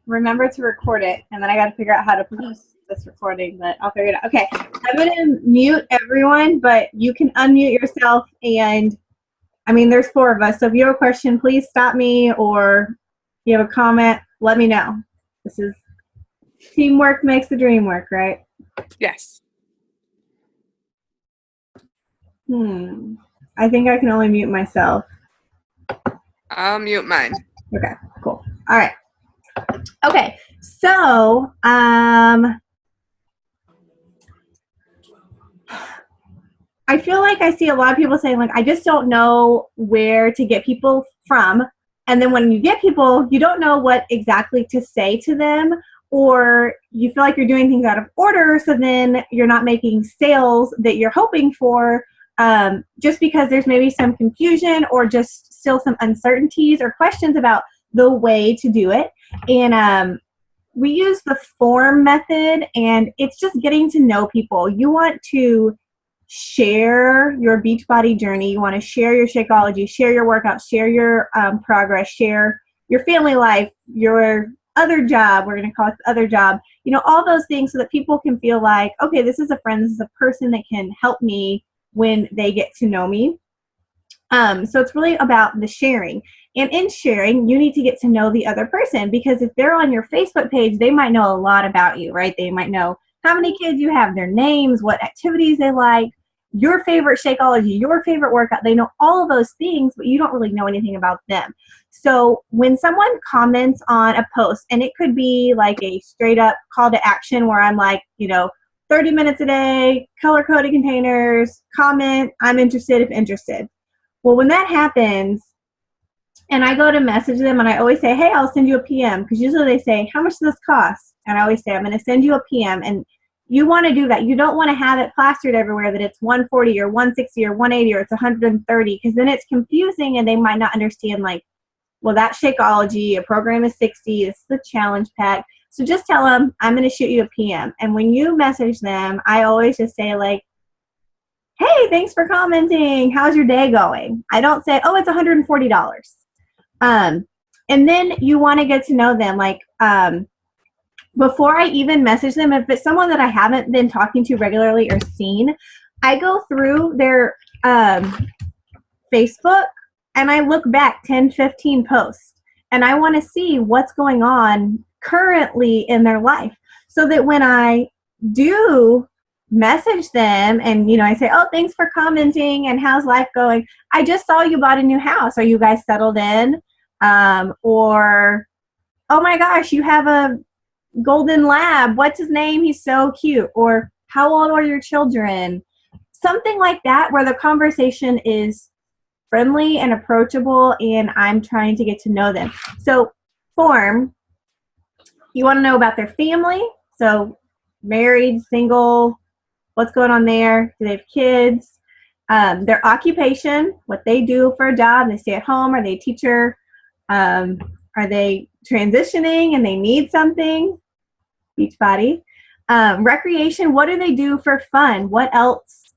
remember to record it, and then I got to figure out how to post this recording, but I'll figure it out. Okay, I'm going to mute everyone, but you can unmute yourself, and I mean, there's 4 of us, so if you have a question, please stop me, or if you have a comment, let me know. This is teamwork makes the dream work, right? Yes. I think I can only mute myself. I'll mute mine. Okay, cool. All right. Okay, so I feel like I see a lot of people saying, like, I just don't know where to get people from. And then when you get people, you don't know what exactly to say to them, or you feel like you're doing things out of order, so then you're not making sales that you're hoping for, just because there's maybe some confusion or just still some uncertainties or questions about the way to do it. And we use the form method, and it's just getting to know people. You want to share your Beachbody journey. You want to share your Shakeology, share your workouts, share your progress, share your family life, your other job. We're going to call it the other job. You know, all those things so that people can feel like, okay, this is a friend, this is a person that can help me when they get to know me. So it's really about the sharing. And in sharing, you need to get to know the other person, because if they're on your Facebook page, they might know a lot about you, right? They might know how many kids you have, their names, what activities they like, your favorite Shakeology, your favorite workout. They know all of those things, but you don't really know anything about them. So when someone comments on a post, and it could be like a straight up call to action where I'm like, 30 minutes a day, color-coded containers, comment, I'm interested if interested. Well, when that happens, and I go to message them, and I always say, hey, I'll send you a PM, because usually they say, how much does this cost? And I always say, I'm going to send you a PM, and you want to do that. You don't want to have it plastered everywhere that it's 140 or 160 or 180 or it's 130, because then it's confusing, and they might not understand, like, well, that Shakeology, a program is 60, this is the challenge pack. So just tell them, I'm going to shoot you a PM. And when you message them, I always just say, like, hey, thanks for commenting. How's your day going? I don't say, oh, it's $140. And then you want to get to know them. Like, before I even message them, if it's someone that I haven't been talking to regularly or seen, I go through their Facebook, and I look back 10, 15 posts, and I want to see what's going on currently in their life, so that when I do message them and, I say, oh, thanks for commenting, and how's life going? I just saw you bought a new house. Are you guys settled in? Or, oh my gosh, you have a golden lab. What's his name? He's so cute. Or, how old are your children? Something like that, where the conversation is friendly and approachable, and I'm trying to get to know them. So form, you want to know about their family. So married, single, what's going on there? Do they have kids? Their occupation, what they do for a job. They stay at home. Are they a teacher? Are they transitioning and they need something? Beachbody. Recreation, what do they do for fun? What else?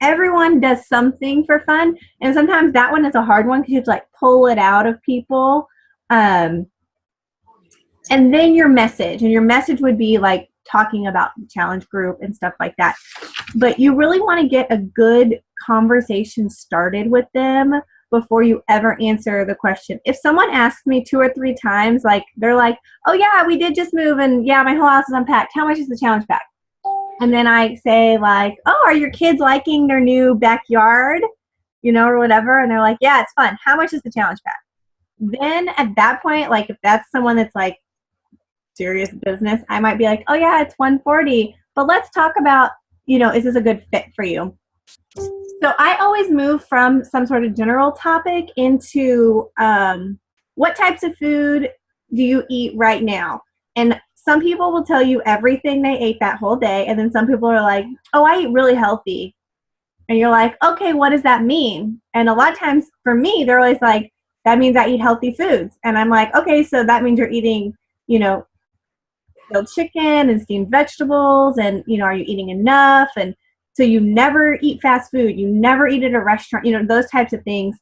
Everyone does something for fun. And sometimes that one is a hard one, because you have to, like, pull it out of people. And then your message. And your message would be, like, talking about the challenge group and stuff like that. But you really want to get a good conversation started with them before you ever answer the question. If someone asks me 2 or 3 times, like, they're like, oh yeah, we did just move, and yeah, my whole house is unpacked. How much is the challenge pack? And then I say, like, oh, are your kids liking their new backyard? Or whatever. And they're like, yeah, it's fun. How much is the challenge pack? Then at that point, like, if that's someone that's like serious business, I might be like, oh yeah, it's 140, but let's talk about, is this a good fit for you? So I always move from some sort of general topic into what types of food do you eat right now? And some people will tell you everything they ate that whole day, and then some people are like, oh, I eat really healthy. And you're like, okay, what does that mean? And a lot of times for me, they're always like, that means I eat healthy foods. And I'm like, okay, so that means you're eating, grilled chicken and steamed vegetables, and, are you eating enough? And so you never eat fast food. You never eat at a restaurant, those types of things.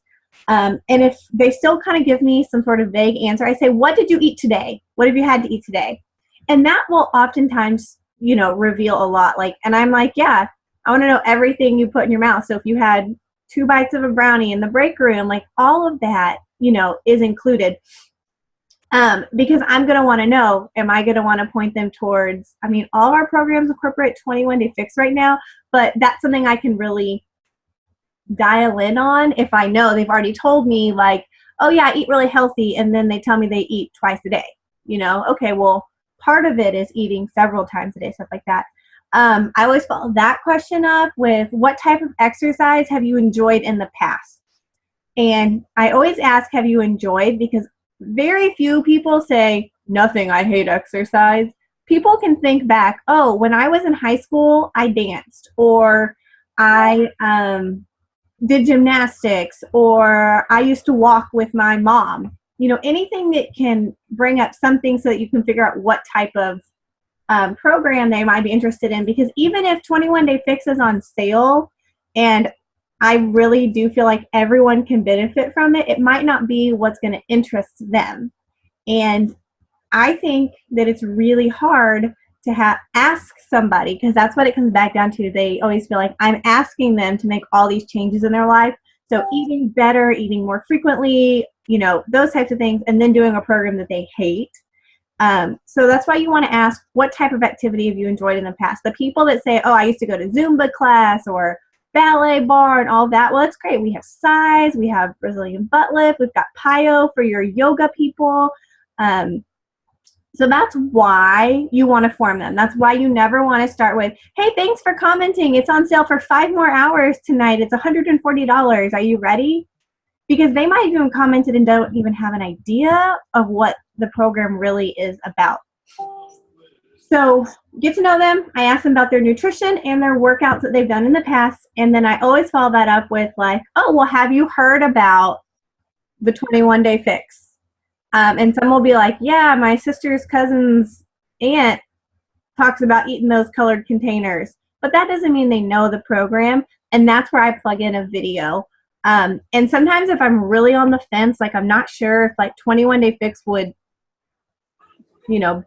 And if they still kind of give me some sort of vague answer, I say, what did you eat today? What have you had to eat today? And that will oftentimes, reveal a lot. And I'm like, yeah, I want to know everything you put in your mouth. So if you had 2 bites of a brownie in the break room, all of that, is included. Because I'm going to want to know, am I going to want to point them towards, all of our programs incorporate 21-day fix right now, but that's something I can really dial in on if I know they've already told me oh yeah, I eat really healthy, and then they tell me they eat twice a day. Okay, well, part of it is eating several times a day, stuff like that. I always follow that question up with, what type of exercise have you enjoyed in the past? And I always ask, have you enjoyed? Because very few people say, nothing, I hate exercise. People can think back, oh, when I was in high school, I danced, or I did gymnastics, or I used to walk with my mom. Anything that can bring up something so that you can figure out what type of program they might be interested in. Because even if 21-day fix is on sale, and I really do feel like everyone can benefit from it, it might not be what's going to interest them. And I think that it's really hard to ask somebody, because that's what it comes back down to. They always feel like I'm asking them to make all these changes in their life. So eating better, eating more frequently, those types of things, and then doing a program that they hate. So that's why you want to ask, what type of activity have you enjoyed in the past? The people that say, oh, I used to go to Zumba class or ballet bar and all that, well, that's great. We have size, we have Brazilian butt lift, we've got PIO for your yoga people. So that's why you want to form them. That's why you never want to start with, hey, thanks for commenting. It's on sale for 5 more hours tonight. It's $140. Are you ready? Because they might have even commented and don't even have an idea of what the program really is about. So get to know them. I ask them about their nutrition and their workouts that they've done in the past. And then I always follow that up with oh, well, have you heard about the 21-day fix? And some will be like, yeah, my sister's cousin's aunt talks about eating those colored containers. But that doesn't mean they know the program. And that's where I plug in a video. And sometimes if I'm really on the fence, I'm not sure if 21-day fix would,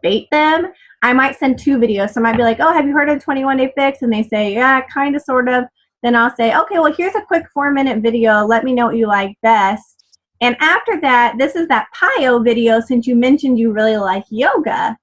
bait them, I might send 2 videos. So I might be like, oh, have you heard of 21-day fix? And they say, yeah, kind of, sort of. Then I'll say, okay, well, here's a quick 4-minute video. Let me know what you like best. And after that, this is that PIO video, since you mentioned you really like yoga.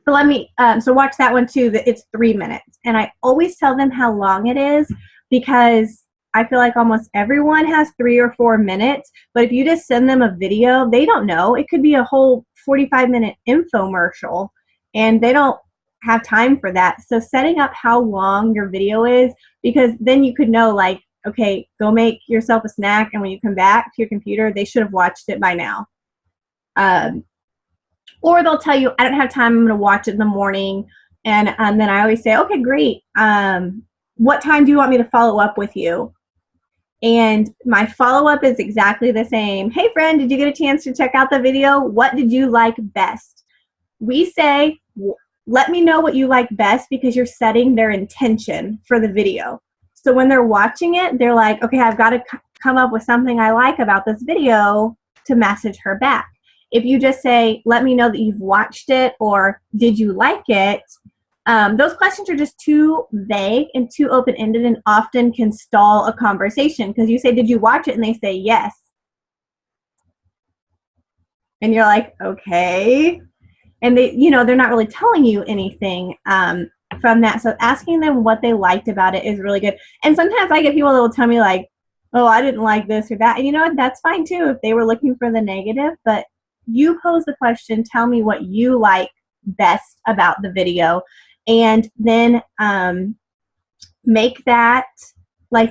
So watch that one too. It's 3 minutes. And I always tell them how long it is, because I feel like almost everyone has 3 or 4 minutes. But if you just send them a video, they don't know. It could be a whole 45-minute infomercial, and they don't have time for that. So setting up how long your video is, because then you could know okay, go make yourself a snack, and when you come back to your computer, they should have watched it by now. Or they'll tell you, I don't have time, I'm going to watch it in the morning. And then I always say, okay, great. What time do you want me to follow up with you? And my follow-up is exactly the same. Hey, friend, did you get a chance to check out the video? What did you like best? We say, let me know what you like best, because you're setting their intention for the video. So when they're watching it, they're like, okay, I've got to come up with something I like about this video to message her back. If you just say, let me know that you've watched it, or did you like it, those questions are just too vague and too open-ended, and often can stall a conversation, because you say, did you watch it? And they say, yes. And you're like, okay. And they, they're not really telling you anything from that. So asking them what they liked about it is really good. And sometimes I get people that will tell me oh, I didn't like this or that. And you know what? That's fine too if they were looking for the negative. But you pose the question, tell me what you like best about the video. And then make that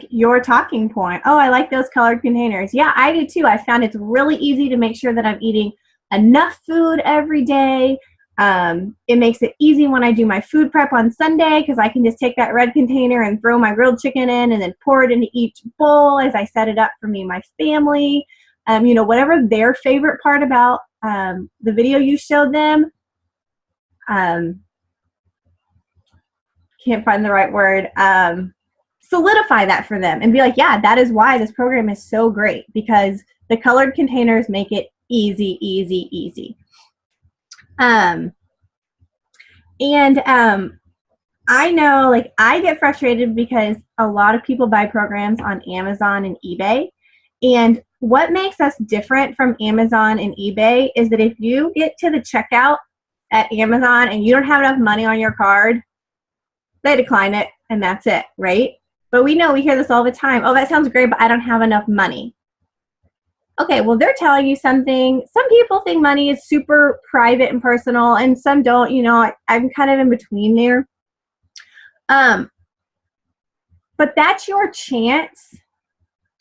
your talking point. Oh, I like those colored containers. Yeah, I do too. I found it's really easy to make sure that I'm eating enough food every day. It makes it easy when I do my food prep on Sunday, because I can just take that red container and throw my grilled chicken in, and then pour it into each bowl as I set it up for me and my family. Whatever their favorite part about the video you showed them. Can't find the right word. solidify that for them and be like, yeah, that is why this program is so great, because the colored containers make it easy, easy, easy. I know, like, I get frustrated because a lot of people buy programs on Amazon and eBay. And what makes us different from Amazon and eBay is that if you get to the checkout at Amazon and you don't have enough money on your card, they decline it and that's it, right? But we hear this all the time. Oh, that sounds great, but I don't have enough money. Okay, well, they're telling you something. Some people think money is super private and personal, and some don't. I'm kind of in between there. But that's your chance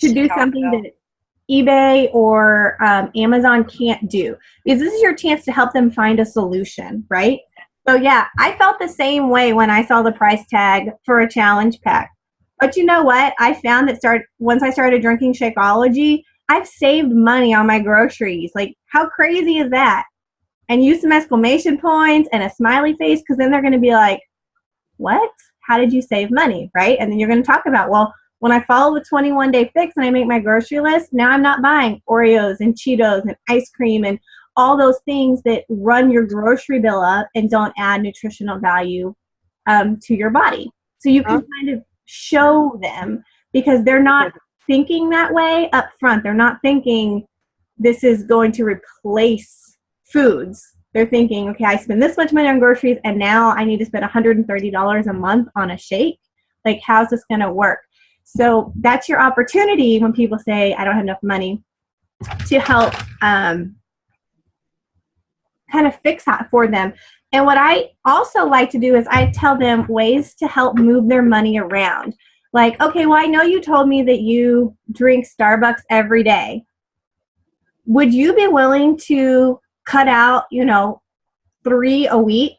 to do something that eBay or Amazon can't do, because this is your chance to help them find a solution, right? So yeah, I felt the same way when I saw the price tag for a challenge pack. But you know what? I found that once I started drinking Shakeology, I've saved money on my groceries. Like, how crazy is that? And use some exclamation points and a smiley face, because then they're going to be like, what? How did you save money, right? And then you're going to talk about, well, when I follow the 21-day fix and I make my grocery list, now I'm not buying Oreos and Cheetos and ice cream and all those things that run your grocery bill up and don't add nutritional value to your body. So you can kind of show them, because they're not thinking that way up front. They're not thinking this is going to replace foods. They're thinking, okay, I spend this much money on groceries and now I need to spend $130 a month on a shake. Like, how's this going to work? So that's your opportunity when people say, I don't have enough money, to help kind of fix that for them. And what I also like to do is I tell them ways to help move their money around. Like, okay, well, I know you told me that you drink Starbucks every day. Would you be willing to cut out, 3 a week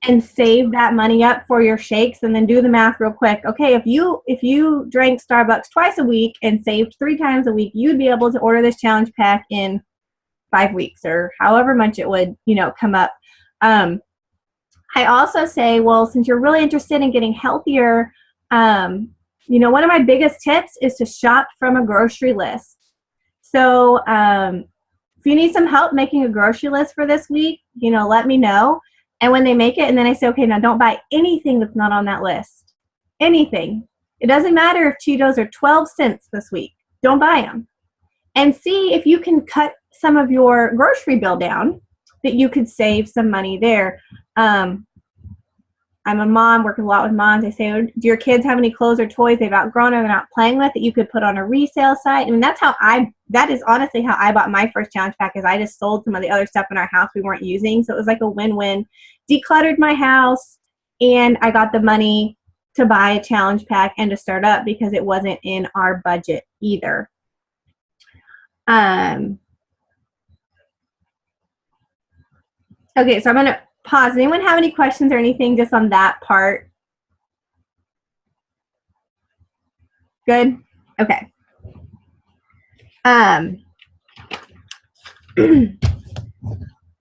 and save that money up for your shakes? And then do the math real quick. Okay, if you drank Starbucks twice a week and saved 3 times a week, you'd be able to order this challenge pack in 5 weeks, or however much it would, come up. I also say, well, since you're really interested in getting healthier, one of my biggest tips is to shop from a grocery list. So if you need some help making a grocery list for this week, let me know. And when they make it, and then I say, okay, now don't buy anything that's not on that list. Anything. It doesn't matter if Cheetos are 12 cents this week. Don't buy them. And see if you can cut some of your grocery bill down, that you could save some money there. I'm a mom, working a lot with moms. I say, do your kids have any clothes or toys they've outgrown or they're not playing with that you could put on a resale site? I mean, that is honestly how I bought my first challenge pack, is I just sold some of the other stuff in our house we weren't using. So it was like a win-win. Decluttered my house, and I got the money to buy a challenge pack and to start up, because it wasn't in our budget either. Okay, so I'm going to pause. Anyone have any questions or anything just on that part? Good? Okay.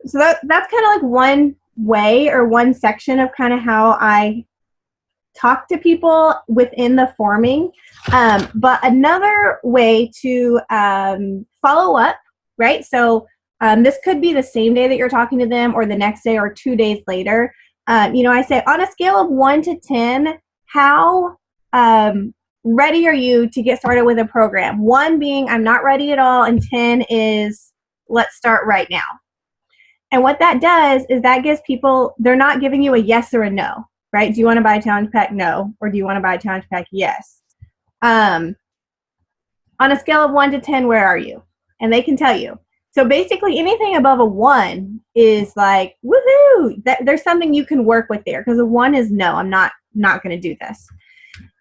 So that's kind of like one way, or one section of kind of how I talk to people within the forming. But another way to follow up, right? So this could be the same day that you're talking to them, or the next day, or 2 days later. I say, on a scale of 1 to 10, how ready are you to get started with a program? 1 being, I'm not ready at all, and 10 is, let's start right now. And what that does is that gives people, they're not giving you a yes or a no, right? Do you want to buy a challenge pack? No. Or do you want to buy a challenge pack? Yes. On a scale of 1 to 10, where are you? And they can tell you. So basically anything above a 1 is like, woohoo! There's something you can work with there, because a 1 is no, I'm not going to do this.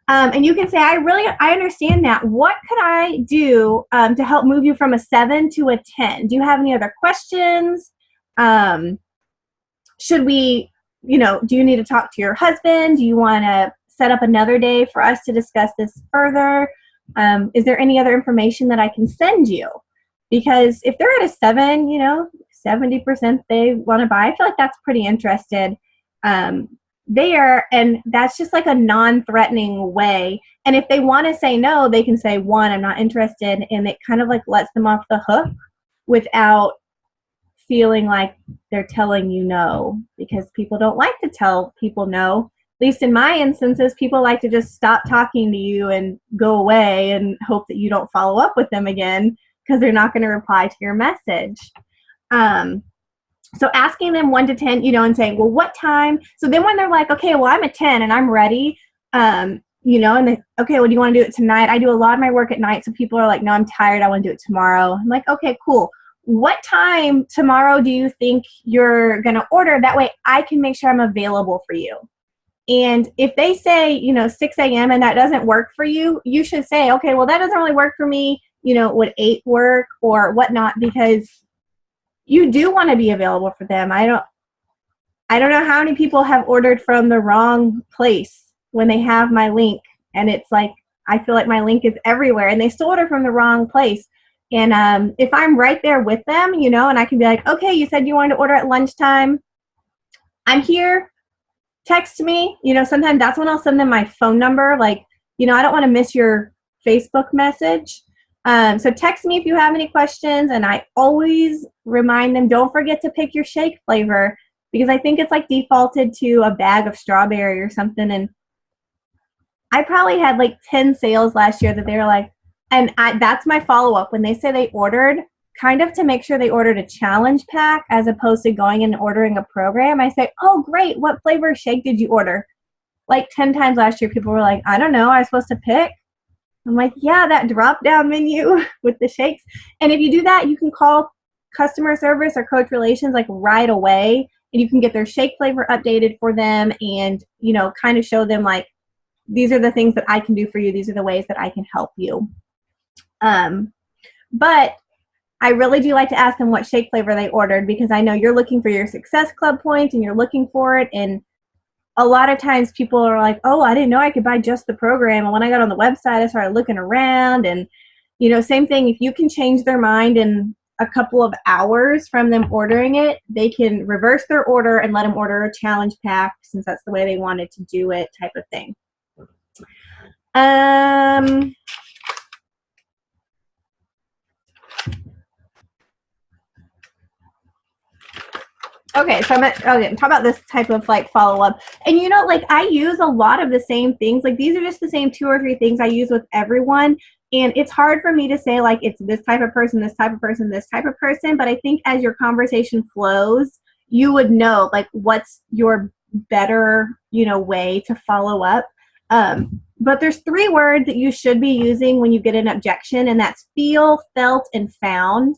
And you can say, I understand that. What could I do to help move you from a 7 to a 10? Do you have any other questions? Should we, do you need to talk to your husband? Do you want to set up another day for us to discuss this further? Is there any other information that I can send you? Because if they're at a 7, 70% they want to buy, I feel like that's pretty interested. there, and that's just like a non-threatening way. And if they want to say no, they can say, one, I'm not interested, and it kind of like lets them off the hook without feeling like they're telling you no, because people don't like to tell people no. At least in my instances, people like to just stop talking to you and go away and hope that you don't follow up with them again because they're not going to reply to your message. So asking them 1 to 10, and saying, well, what time? So then when they're like, okay, well, I'm a 10 and I'm ready, and they, okay, well, do you want to do it tonight? I do a lot of my work at night, so people are like, no, I'm tired. I want to do it tomorrow. I'm like, okay, cool. What time tomorrow do you think you're going to order? That way I can make sure I'm available for you. And if they say, 6 a.m. and that doesn't work for you, you should say, okay, well, that doesn't really work for me. Would 8 work or whatnot? Because you do want to be available for them. I don't know how many people have ordered from the wrong place when they have my link, and it's like, I feel like my link is everywhere, and they still order from the wrong place. And if I'm right there with them, and I can be like, okay, you said you wanted to order at lunchtime. I'm here. Text me. Sometimes that's when I'll send them my phone number. Like, I don't want to miss your Facebook message. So text me if you have any questions, and I always remind them, don't forget to pick your shake flavor, because I think it's like defaulted to a bag of strawberry or something. And I probably had like 10 sales last year that they were like, and that's my follow-up when they say they ordered, kind of to make sure they ordered a challenge pack as opposed to going and ordering a program. I say, oh, great, what flavor shake did you order? Like 10 times last year, people were like, I don't know, I was supposed to pick. I'm like, yeah, that drop-down menu with the shakes. And if you do that, you can call customer service or coach relations like right away, and you can get their shake flavor updated for them and, kind of show them like, these are the things that I can do for you. These are the ways that I can help you. But I really do like to ask them what shake flavor they ordered, because I know you're looking for your Success Club points and you're looking for it. And a lot of times people are like, oh, I didn't know I could buy just the program. And when I got on the website, I started looking around, and, same thing. If you can change their mind in a couple of hours from them ordering it, they can reverse their order and let them order a challenge pack, since that's the way they wanted to do it, type of thing. Okay, so talk about this type of like follow-up. And like I use a lot of the same things. Like these are just the same 2 or 3 things I use with everyone. And it's hard for me to say like it's this type of person, this type of person, this type of person. But I think as your conversation flows, you would know like what's your better, way to follow up. But there's 3 words that you should be using when you get an objection, and that's feel, felt, and found.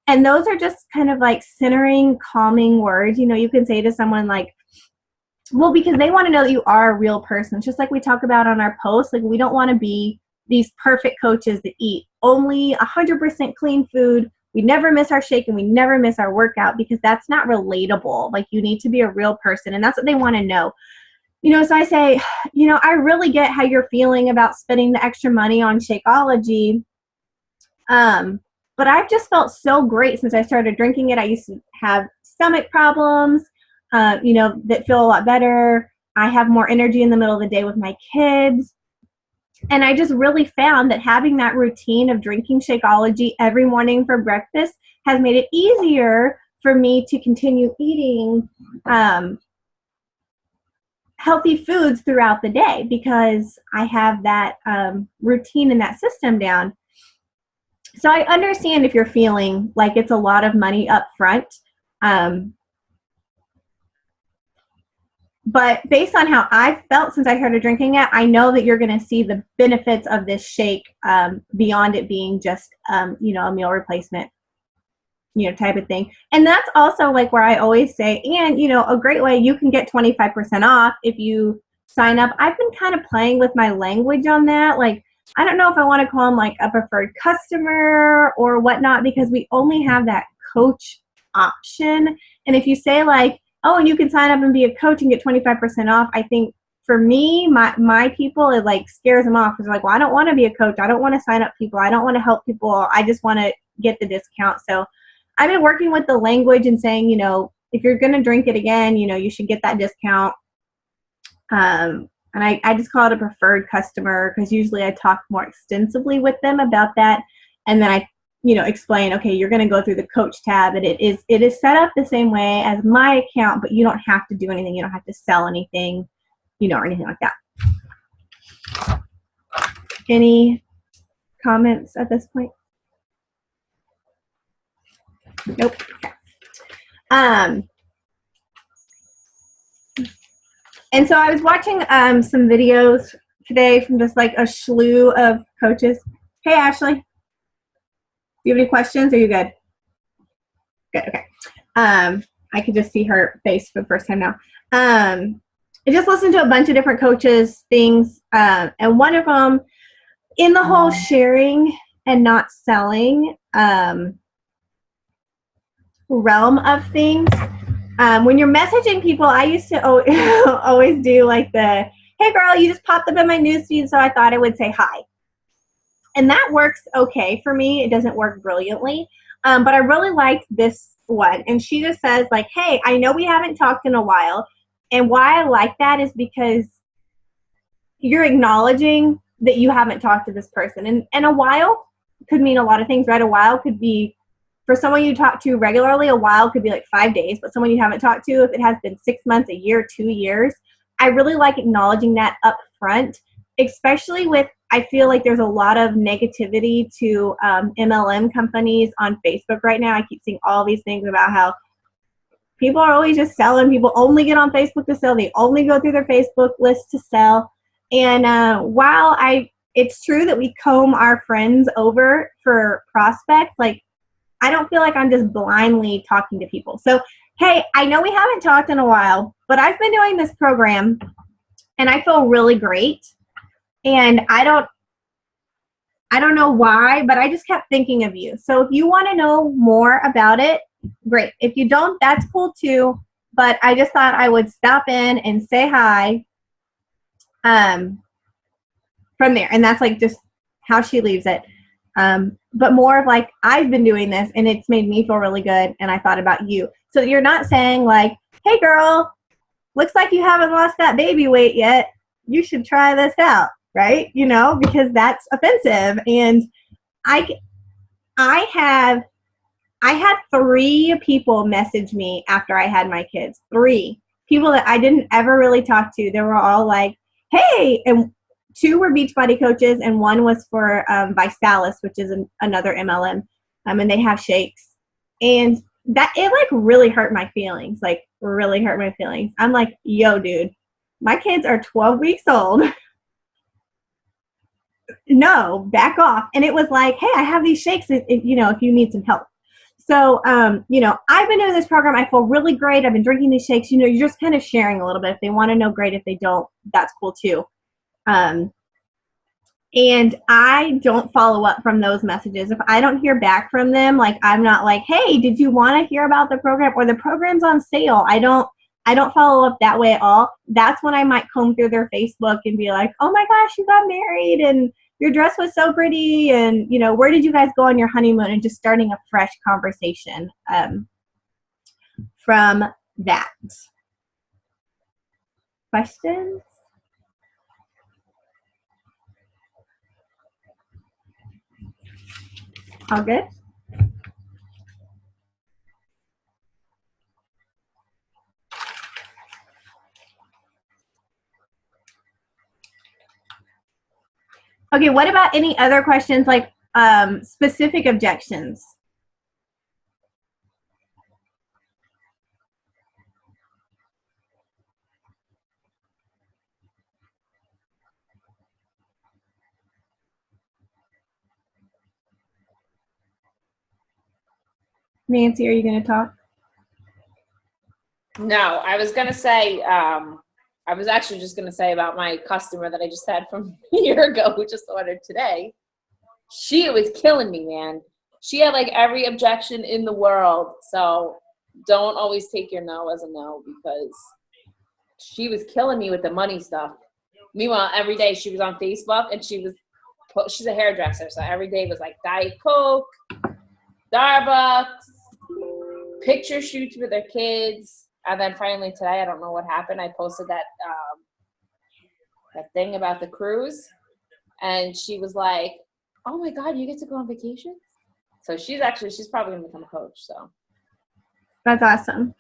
And those are just kind of like centering, calming words. You can say to someone like, well, because they want to know that you are a real person. Just like we talk about on our posts, like we don't want to be these perfect coaches that eat only 100% clean food. We never miss our shake and we never miss our workout, because that's not relatable. Like you need to be a real person, and that's what they want to know. So I say, I really get how you're feeling about spending the extra money on Shakeology. But I've just felt so great since I started drinking it. I used to have stomach problems, that feel a lot better. I have more energy in the middle of the day with my kids. And I just really found that having that routine of drinking Shakeology every morning for breakfast has made it easier for me to continue eating healthy foods throughout the day, because I have that routine and that system down. So I understand if you're feeling like it's a lot of money up front. But based on how I've felt since I started drinking it, I know that you're going to see the benefits of this shake beyond it being just, a meal replacement, type of thing. And that's also like where I always say, and, a great way you can get 25% off if you sign up. I've been kind of playing with my language on that. Like, I don't know if I want to call them like a preferred customer or whatnot, because we only have that coach option. And if you say like, oh, and you can sign up and be a coach and get 25% off, I think for me, my people, it like scares them off. Because like, well, I don't want to be a coach. I don't want to sign up people. I don't want to help people. I just want to get the discount. So I've been working with the language and saying, if you're going to drink it again, you should get that discount. And I just call it a preferred customer because usually I talk more extensively with them about that. And then I, explain, okay, you're going to go through the coach tab, and it is set up the same way as my account, but you don't have to do anything. You don't have to sell anything, or anything like that. Any comments at this point? Nope. Okay. And so I was watching some videos today from just like a slew of coaches. Hey, Ashley. Do you have any questions? Are you good? Good. Okay. I could just see her face for the first time now. I just listened to a bunch of different coaches' things, and one of them, in the whole sharing and not selling realm of things, when you're messaging people, I used to always do like the, hey girl, you just popped up in my newsfeed, so I thought I would say hi. And that works okay for me. It doesn't work brilliantly. But I really liked this one. And she just says like, hey, I know we haven't talked in a while. And why I like that is because you're acknowledging that you haven't talked to this person. And a while could mean a lot of things, right? A while could be, for someone you talk to regularly, a while could be like 5 days. But someone you haven't talked to, if it has been 6 months, a year, 2 years, I really like acknowledging that up front, especially with, I feel like there's a lot of negativity to MLM companies on Facebook right now. I keep seeing all these things about how people are always just selling. People only get on Facebook to sell. They only go through their Facebook list to sell. And while it's true that we comb our friends over for prospects, like I don't feel like I'm just blindly talking to people. So, hey, I know we haven't talked in a while, but I've been doing this program and I feel really great. And I don't know why, but I just kept thinking of you. So if you want to know more about it, great. If you don't, that's cool too. But I just thought I would stop in and say hi from there. And that's like just how she leaves it. But more of like, I've been doing this and it's made me feel really good. And I thought about you. So you're not saying like, hey girl, looks like you haven't lost that baby weight yet. You should try this out. Right? Because that's offensive. And I had 3 people message me after I had my kids. 3 people that I didn't ever really talk to. They were all like, hey, and 2 were Beachbody coaches and 1 was for Visalis, which is another MLM. And they have shakes. And that, it like really hurt my feelings, I'm like, yo, dude, my kids are 12 weeks old. No, back off. And it was like, hey, I have these shakes if you need some help. So, I've been doing this program. I feel really great. I've been drinking these shakes. You're just kind of sharing a little bit. If they want to know, great. If they don't, that's cool too. And I don't follow up from those messages. If I don't hear back from them, like I'm not like, hey, did you want to hear about the program or the program's on sale? I don't follow up that way at all. That's when I might comb through their Facebook and be like, oh my gosh, you got married and your dress was so pretty. And, where did you guys go on your honeymoon? And just starting a fresh conversation from that. Questions? All good? Okay, what about any other questions like specific objections? Nancy, are you going to talk? No, I was going to say, I was actually just going to say about my customer that I just had from a year ago who just ordered today. She was killing me, man. She had like every objection in the world. So don't always take your no as a no, because she was killing me with the money stuff. Meanwhile, every day she was on Facebook and she's a hairdresser. So every day was like Diet Coke, Starbucks, picture shoots with her kids. And then finally today, I don't know what happened, I posted that that thing about the cruise. And she was like, oh my God, you get to go on vacation? So she's probably going to become a coach. So That's awesome.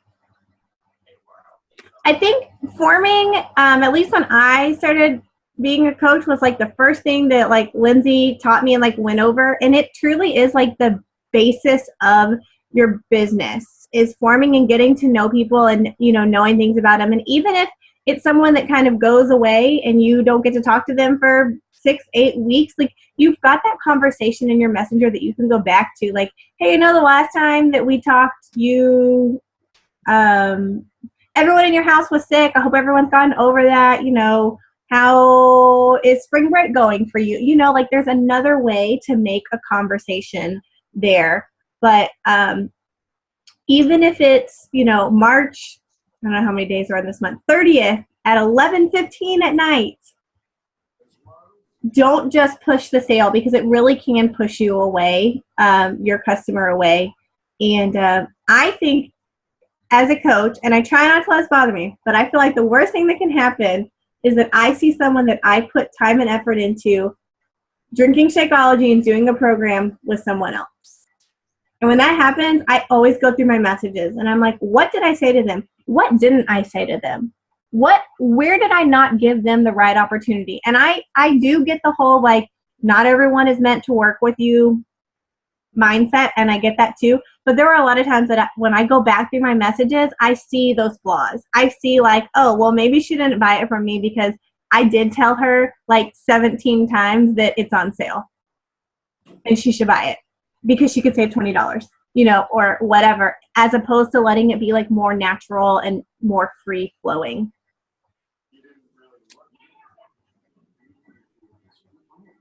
I think forming, at least when I started being a coach, was like the first thing that like Lindsay taught me and like went over. And it truly is like the basis of your business, is forming and getting to know people and, you know, knowing things about them. And even if it's someone that kind of goes away and you don't get to talk to them for 6-8 weeks, like you've got that conversation in your messenger that you can go back to, like, hey, you know, the last time that we talked, you everyone in your house was sick. I hope everyone's gotten over that. You know, how is spring break going for you? You know, like there's another way to make a conversation there. But even if it's, you know, March, I don't know how many days are in this month, 30th at 11:15 at night, don't just push the sale, because it really can push you away, your customer away. And I think as a coach, and I try not to let this bother me, but I feel like the worst thing that can happen is that I see someone that I put time and effort into drinking Shakeology and doing a program with someone else. And when that happens, I always go through my messages and I'm like, what did I say to them? What didn't I say to them? Where did I not give them the right opportunity? And I do get the whole, like, not everyone is meant to work with you mindset, and I get that too. But there were a lot of times that when I go back through my messages, I see those flaws. I see like, oh, well, maybe she didn't buy it from me because I did tell her like 17 times that it's on sale and she should buy it because she could save $20, you know, or whatever, as opposed to letting it be like more natural and more free flowing.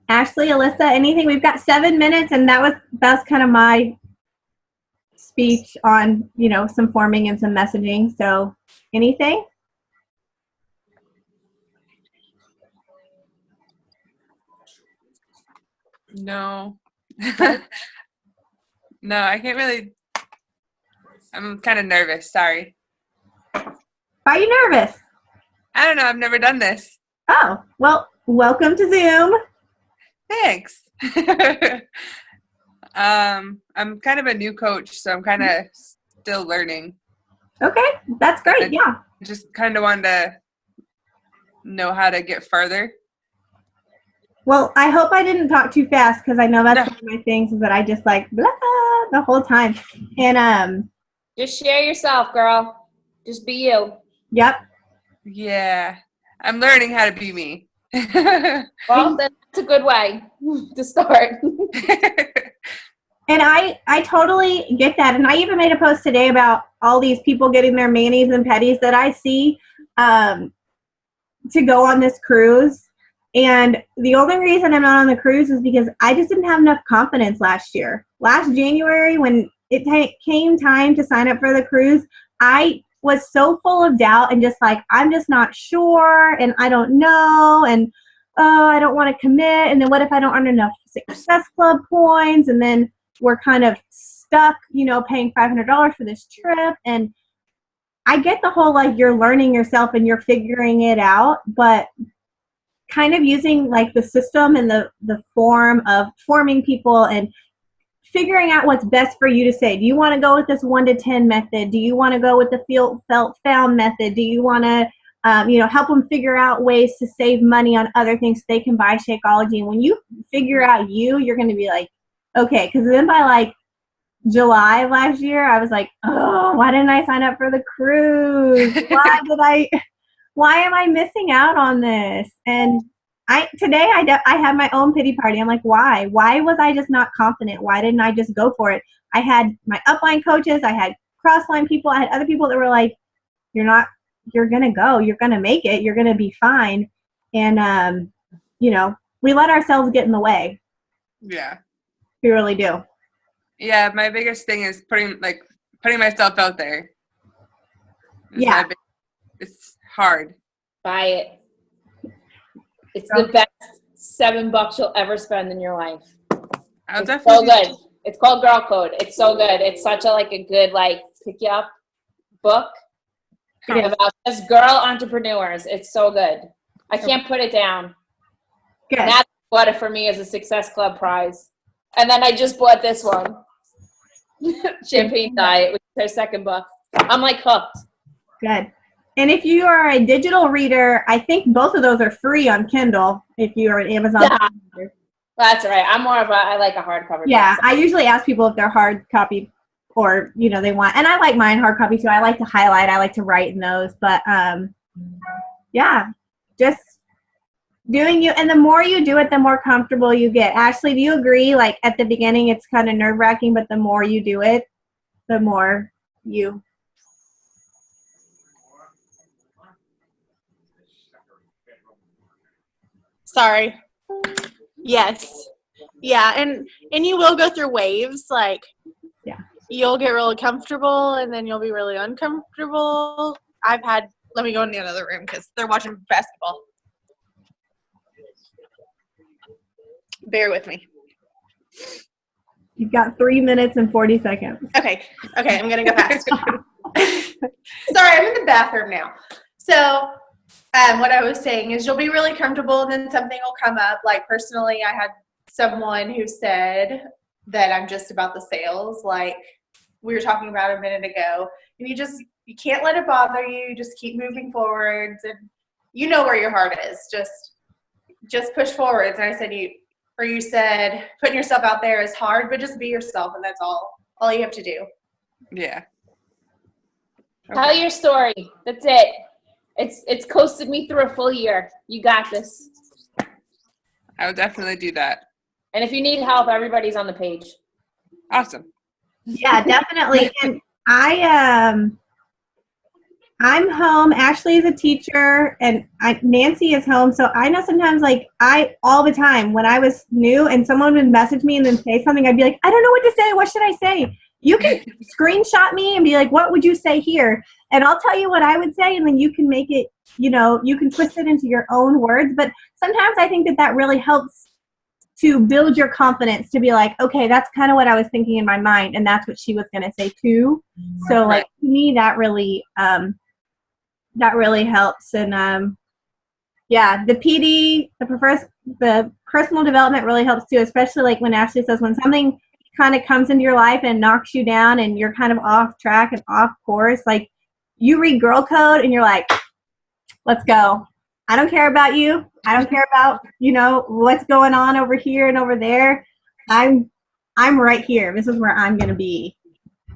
Ashley, Alyssa, anything? We've got 7 minutes, and that's kind of my speech on, you know, some forming and some messaging. So anything? No. No, I can't really. I'm kind of nervous. Sorry. Why are you nervous? I don't know. I've never done this. Oh, well, welcome to Zoom. Thanks. I'm kind of a new coach, so I'm kind of still learning. Okay, that's great. Yeah. I just kind of wanted to know how to get further. Well, I hope I didn't talk too fast, because I know that's one of my things, is that I just like blah the whole time. And just share yourself, girl. Just be you. Yep. Yeah, I'm learning how to be me. Well, that's a good way to start. And I totally get that. And I even made a post today about all these people getting their manis and petties that I see to go on this cruise. And the only reason I'm not on the cruise is because I just didn't have enough confidence last year. Last January, when it came time to sign up for the cruise, I was so full of doubt and just like, I'm just not sure, and I don't know, and I don't want to commit, and then what if I don't earn enough Success Club points, and then we're kind of stuck, you know, paying $500 for this trip. And I get the whole, like, you're learning yourself and you're figuring it out, but kind of using like the system and the form of forming people and figuring out what's best for you to say. Do you want to go with this 1 to 10 method? Do you want to go with the feel, felt, found method? Do you want to, you know, help them figure out ways to save money on other things so they can buy Shakeology? And when you figure out you're going to be like, okay, because then by like July of last year, I was like, oh, why didn't I sign up for the cruise? Why am I missing out on this? And today I had my own pity party. I'm like, why? Why was I just not confident? Why didn't I just go for it? I had my upline coaches, I had crossline people, I had other people that were like, you're going to go, you're going to make it, you're going to be fine. And, you know, we let ourselves get in the way. Yeah. We really do. Yeah, my biggest thing is putting myself out there. Yeah. It's hard. Buy it. It's the best $7 you'll ever spend in your life. It's so good. It's called Girl Code. It's so good. It's such a good pick you up book about just girl entrepreneurs. It's so good. I can't put it down. Good. Nat bought it for me as a Success Club prize. And then I just bought this one. Champagne Diet, which is her second book. I'm like hooked. Good. And if you are a digital reader, I think both of those are free on Kindle if you are an Amazon reader. That's all right. I'm more of I like a hardcover. Yeah, I usually ask people if they're hard copy or, they want, and I like mine hard copy too. I like to highlight, I like to write in those, but yeah, just doing you, and the more you do it, the more comfortable you get. Ashley, do you agree? Like at the beginning, it's kind of nerve-wracking, but the more you do it, the more you. Sorry. Yes. Yeah, and you will go through waves. Like, yeah, you'll get really comfortable, and then you'll be really uncomfortable. Let me go in the other room because they're watching basketball. Bear with me. You've got 3 minutes and 40 seconds. Okay, I'm going to go fast. Sorry, I'm in the bathroom now. So what I was saying is you'll be really comfortable, and then something will come up. Like, personally, I had someone who said that I'm just about the sales, like we were talking about a minute ago. And you can't let it bother you. Just keep moving forwards, and you know where your heart is. Just push forwards. And I said, you said putting yourself out there is hard, but just be yourself, and that's all you have to do. Yeah. Okay. Tell your story. That's it. It's coasted me through a full year. You got this. I will definitely do that. And if you need help, everybody's on the page. Awesome. Yeah, definitely. And I'm home. Ashley is a teacher, and Nancy is home. So I know sometimes, like, all the time when I was new and someone would message me and then say something, I'd be like, I don't know what to say. What should I say? You can screenshot me and be like, what would you say here? And I'll tell you what I would say, and then you can make it, you can twist it into your own words. But sometimes I think that really helps to build your confidence, to be like, okay, that's kind of what I was thinking in my mind, and that's what she was going to say too. So, like, to me, that really helps. And yeah, the PD, the personal development really helps too, especially like when Ashley says when something kind of comes into your life and knocks you down and you're kind of off track and off course, like you read Girl Code and you're like, let's go. I don't care about you. I don't care about, what's going on over here and over there. I'm right here. This is where I'm going to be.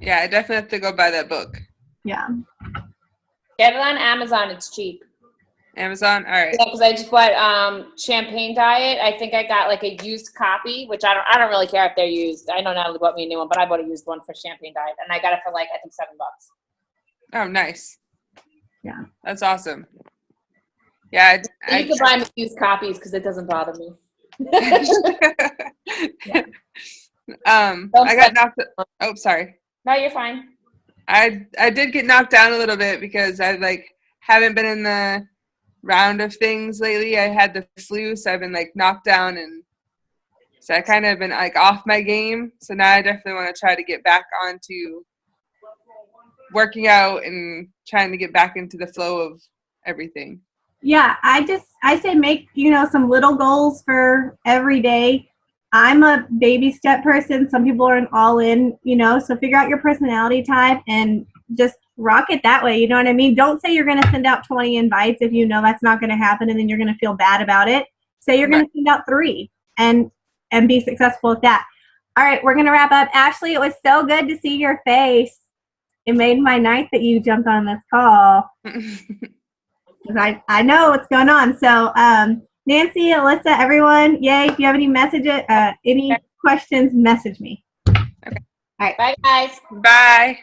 Yeah, I definitely have to go buy that book. Yeah. Get it on Amazon. It's cheap. Amazon? All right. Yeah, because I just bought Champagne Diet. I think I got like a used copy, which I don't really care if they're used. I know Natalie bought me a new one, but I bought a used one for Champagne Diet, and I got it for like, I think, $7. Oh, nice. Yeah. That's awesome. Yeah. You can buy me used copies because it doesn't bother me. I got knocked. Oh, sorry. No, you're fine. I did get knocked down a little bit because I haven't been in the round of things lately. I had the flu, so I've been knocked down, and so I kind of been off my game. So now I definitely want to try to get back onto working out and trying to get back into the flow of everything. Yeah, I say make, some little goals for every day. I'm a baby step person. Some people are an all in, so figure out your personality type and just rock it that way. You know what I mean? Don't say you're going to send out 20 invites if you know that's not going to happen and then you're going to feel bad about it. Say you're going to send out 3 and be successful at that. All right, we're going to wrap up. Ashley, it was so good to see your face. It made my night that you jumped on this call. Because I know what's going on. So, Nancy, Alyssa, everyone, yay. If you have any messages, any questions, message me. Okay. All right. Bye, guys. Bye.